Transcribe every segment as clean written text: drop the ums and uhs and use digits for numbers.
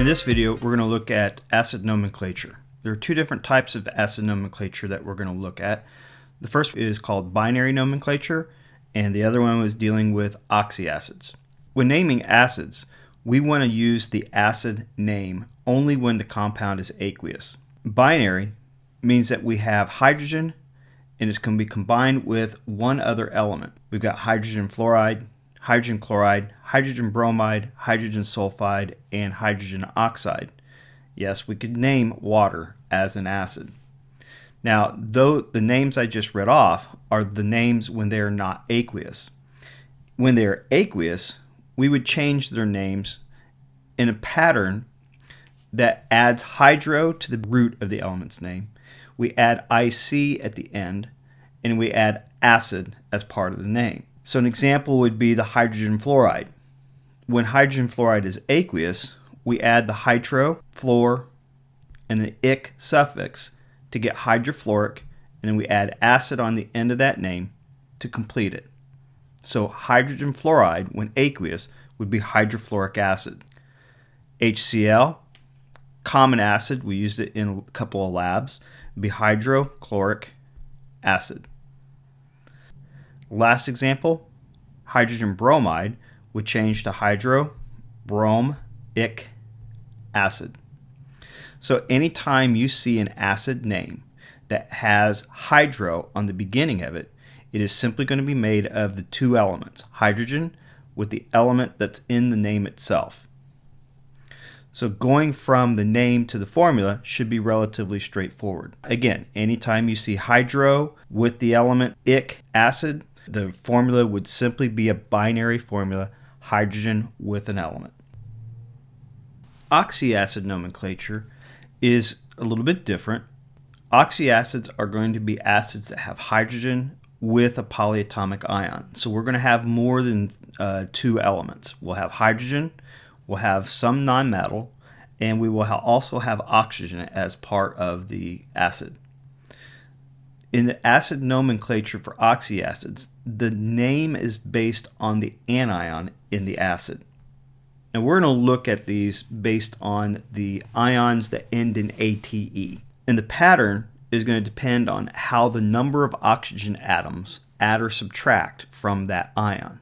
In this video, we're going to look at acid nomenclature. There are two different types of acid nomenclature that we're going to look at. The first is called binary nomenclature, and the other one was dealing with oxyacids. When naming acids, we want to use the acid name only when the compound is aqueous. Binary means that we have hydrogen and it's going to be combined with one other element. We've got hydrogen fluoride, hydrogen chloride, hydrogen bromide, hydrogen sulfide, and hydrogen oxide. Yes, we could name water as an acid. Now, though the names I just read off are the names when they are not aqueous. When they are aqueous, we would change their names in a pattern that adds hydro to the root of the element's name. We add IC at the end, and we add acid as part of the name. So an example would be the hydrogen fluoride. When hydrogen fluoride is aqueous, we add the hydro, fluor, and the ic suffix to get hydrofluoric, and then we add acid on the end of that name to complete it. So hydrogen fluoride, when aqueous, would be hydrofluoric acid. HCl, common acid, we used it in a couple of labs, would be hydrochloric acid. Last example, hydrogen bromide would change to hydrobromic acid. So anytime you see an acid name that has hydro on the beginning of it, it is simply going to be made of the two elements, hydrogen with the element that's in the name itself. So going from the name to the formula should be relatively straightforward. Again, anytime you see hydro with the element ic acid, the formula would simply be a binary formula, hydrogen with an element. Oxyacid nomenclature is a little bit different. Oxyacids are going to be acids that have hydrogen with a polyatomic ion. So we're going to have more than two elements. We'll have hydrogen, we'll have some nonmetal, and we will also have oxygen as part of the acid. In the acid nomenclature for oxyacids, the name is based on the anion in the acid. And we're going to look at these based on the ions that end in ATE. And the pattern is going to depend on how the number of oxygen atoms add or subtract from that ion.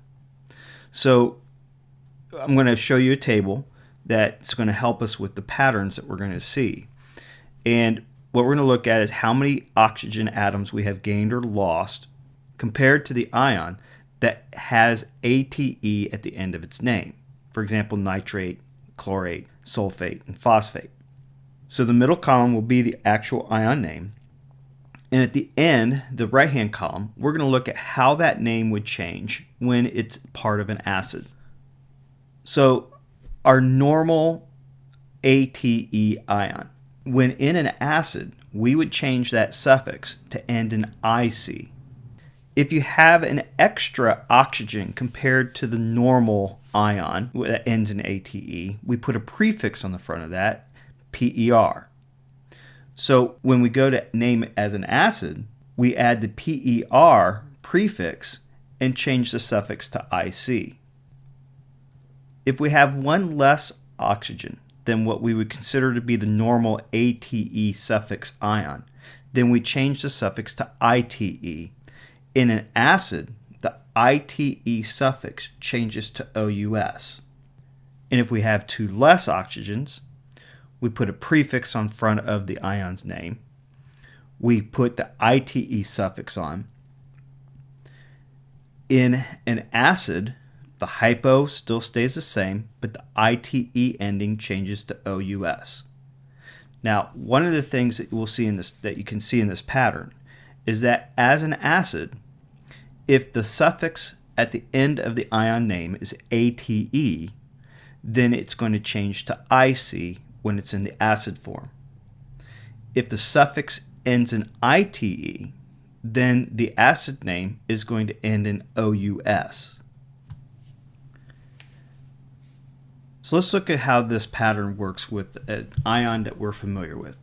So I'm going to show you a table that's going to help us with the patterns that we're going to see. And what we're going to look at is how many oxygen atoms we have gained or lost compared to the ion that has ATE at the end of its name. For example, nitrate, chlorate, sulfate, and phosphate. So the middle column will be the actual ion name. And at the end, the right-hand column, we're going to look at how that name would change when it's part of an acid. So our normal ATE ion, when in an acid, we would change that suffix to end in IC. If you have an extra oxygen compared to the normal ion that ends in ATE, we put a prefix on the front of that, PER. So when we go to name it as an acid, we add the PER prefix and change the suffix to IC. If we have one less oxygen than what we would consider to be the normal ATE suffix ion, then we change the suffix to ITE. In an acid, the ITE suffix changes to OUS. And if we have two less oxygens, we put a prefix on front of the ion's name. We put the ITE suffix on. In an acid, the hypo still stays the same, but the ITE ending changes to OUS. Now, one of the things that we'll see in this, that you can see in this pattern, is that as an acid, if the suffix at the end of the ion name is ATE, then it's going to change to IC when it's in the acid form. If the suffix ends in ITE, then the acid name is going to end in OUS. So let's look at how this pattern works with an ion that we're familiar with.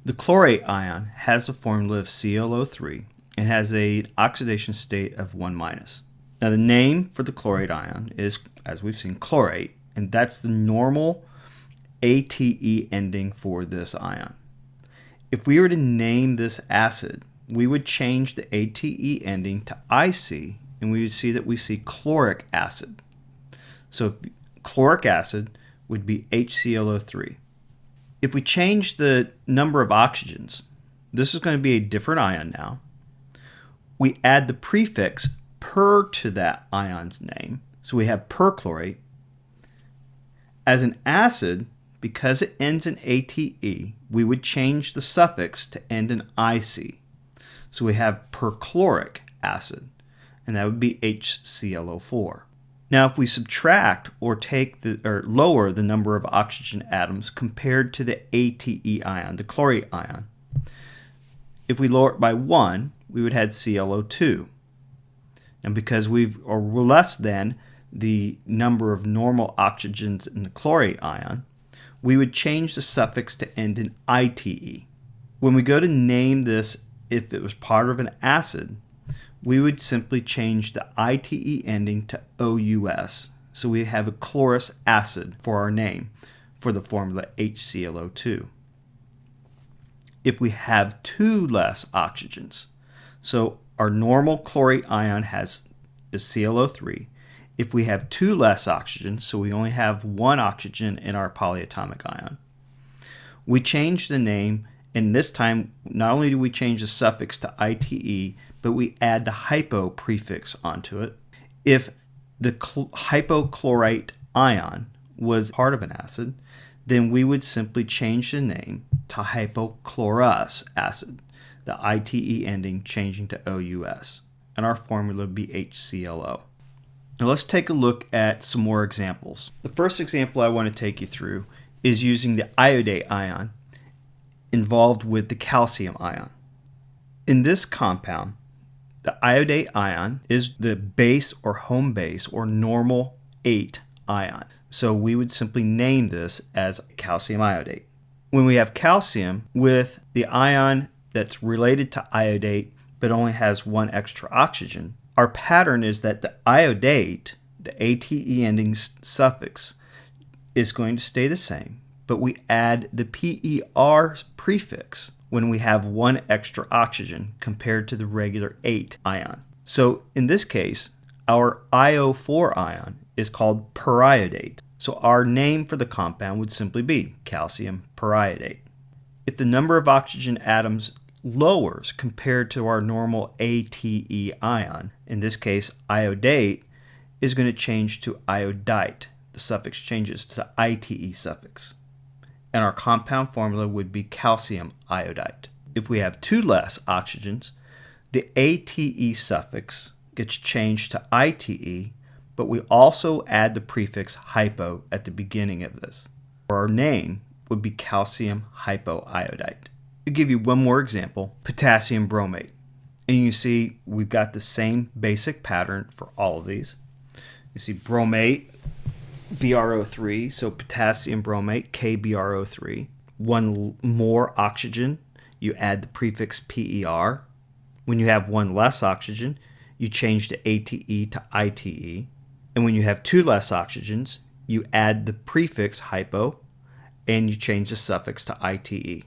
The chlorate ion has a formula of ClO3 and has an oxidation state of 1-. Now the name for the chlorate ion is, as we've seen, chlorate, and that's the normal ATE ending for this ion. If we were to name this acid, we would change the ATE ending to IC, and we would see that we see chloric acid. So chloric acid would be HClO3. If we change the number of oxygens, this is going to be a different ion now. We add the prefix per to that ion's name, so we have perchlorate. As an acid, because it ends in ATE, we would change the suffix to end in IC. So we have perchloric acid, and that would be HClO4. Now if we subtract or lower the number of oxygen atoms compared to the ATE ion, the chlorate ion, if we lower it by 1, we would have ClO2. And because we're less than the number of normal oxygens in the chlorate ion, we would change the suffix to end in ITE. When we go to name this, if it was part of an acid, we would simply change the ITE ending to OUS. So we have a chlorous acid for our name for the formula HClO2. If we have 2 less oxygens, so our normal chlorate ion is ClO3. If we have 2 less oxygens, so we only have 1 oxygen in our polyatomic ion, we change the name, and this time not only do we change the suffix to ITE, but we add the hypo prefix onto it. If the hypochlorite ion was part of an acid, then we would simply change the name to hypochlorous acid, the ITE ending changing to OUS, and our formula would be HClO. Now let's take a look at some more examples. The first example I want to take you through is using the iodate ion involved with the calcium ion. In this compound, the iodate ion is the base or home base or normal 8 ion. So we would simply name this as calcium iodate. When we have calcium with the ion that's related to iodate but only has 1 extra oxygen, our pattern is that the iodate, the ATE ending suffix, is going to stay the same, but we add the PER prefix when we have 1 extra oxygen compared to the regular 8 ion. So in this case, our IO4 ion is called periodate. So our name for the compound would simply be calcium periodate. If the number of oxygen atoms lowers compared to our normal ATE ion, in this case iodate, is going to change to iodite. The suffix changes to the ITE suffix. And our compound formula would be calcium iodide. If we have 2 less oxygens, the ATE suffix gets changed to ITE, but we also add the prefix hypo at the beginning of this. Our name would be calcium hypoiodide. To give you one more example, potassium bromate. And you see we've got the same basic pattern for all of these. You see bromate, BrO3, so potassium bromate, KBrO3. 1 more oxygen, you add the prefix PER. When you have 1 less oxygen, you change the ATE to ITE. And when you have 2 less oxygens, you add the prefix hypo and you change the suffix to ITE.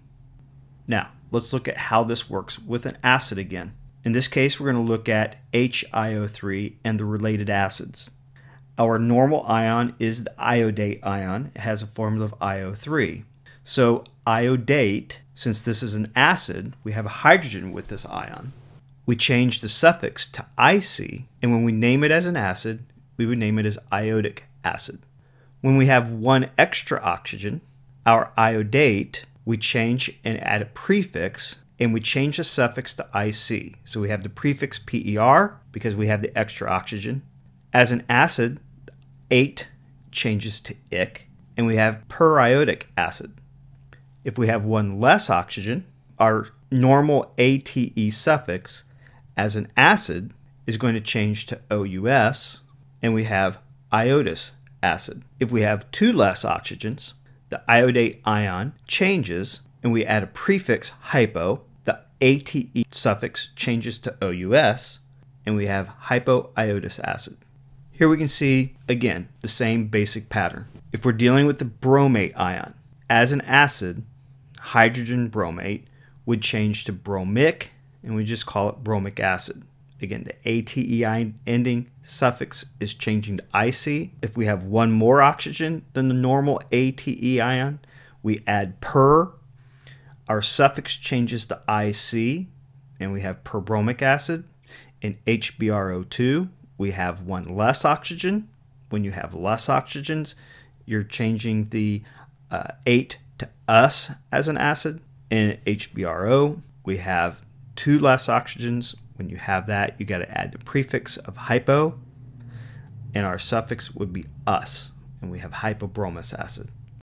Now, let's look at how this works with an acid again. In this case, we're going to look at HiO3 and the related acids. Our normal ion is the iodate ion. It has a formula of IO3. So iodate, since this is an acid, we have a hydrogen with this ion. We change the suffix to IC, and when we name it as an acid, we would name it as iodic acid. When we have 1 extra oxygen, our iodate, we change and add a prefix, and we change the suffix to IC. So we have the prefix PER because we have the extra oxygen. As an acid, 8 changes to ic, and we have periodic acid. If we have 1 less oxygen, our normal ATE suffix as an acid is going to change to OUS, and we have iodous acid. If we have 2 less oxygens, the iodate ion changes, and we add a prefix hypo. The ATE suffix changes to OUS, and we have hypoiodous acid. Here we can see, again, the same basic pattern. If we're dealing with the bromate ion, as an acid, hydrogen bromate would change to bromic, and we just call it bromic acid. Again, the ATE ending suffix is changing to IC. If we have one more oxygen than the normal ATE ion, we add per. Our suffix changes to IC, and we have perbromic acid. In HBrO2, we have one less oxygen. When you have less oxygens, you're changing the 8 to us as an acid. In HBrO, we have 2 less oxygens. When you have that, you got to add the prefix of hypo, and our suffix would be us, and we have hypobromous acid.